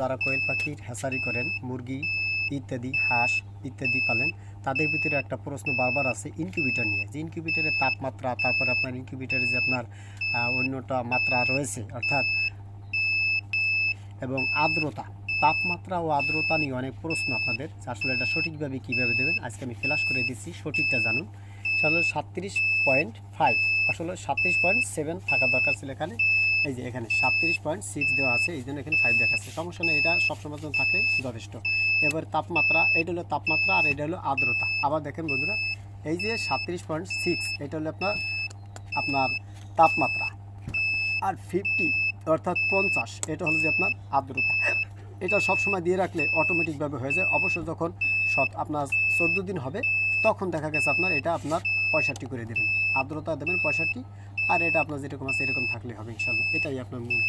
যারা কোয়েল পাখির হ্যাচারি করেন, মুরগি ইত্যাদি, হাঁস ইত্যাদি পালেন, তাদের ভিতরে একটা প্রশ্ন বারবার আছে ইনকিউবেটর নিয়ে, যে ইনকিউবেটরের তাপমাত্রা, তারপরে আপনার ইনকিউবেটরে যে আপনার অন্যটা মাত্রা রয়েছে অর্থাৎ এবং আর্দ্রতা, তাপমাত্রা ও আর্দ্রতা নিয়ে অনেক প্রশ্ন আপনাদের, আসলে এটা সঠিকভাবে কীভাবে দেবেন আজকে আমি ফ্ল্যাশ করে দিচ্ছি, সঠিকটা জানুন। আসলে 37.5, আসলে 37.7 থাকা দরকার ছিল এখানে, এই যে এখানে 37.6 দেওয়া আছে, এই জন্য এখানে 5 দেখাচ্ছে, সমস্যা নেই, এটা সবসময় জন্য থাকলে যথেষ্ট। এবার তাপমাত্রা, এটা হলো তাপমাত্রা আর এটা হলো আর্দ্রতা। আবার দেখেন বন্ধুরা, এই যে 37.6 এটা হলো আপনার আপনার তাপমাত্রা, আর 50 অর্থাৎ 50 এটা হলো যে আপনার আর্দ্রতা। এটা সবসময় দিয়ে রাখলে অটোমেটিকভাবে হয়ে যায়। অবশ্য যখন আপনার 14 দিন হবে তখন দেখা গেছে আপনার এটা আপনার 65 করে দেবেন, আর্দ্রতা দেবেন 65, আর এটা আপনার যেরকম আছে এরকম থাকলে হবে ইনশাল্লাহ। এটাই আপনার মূল।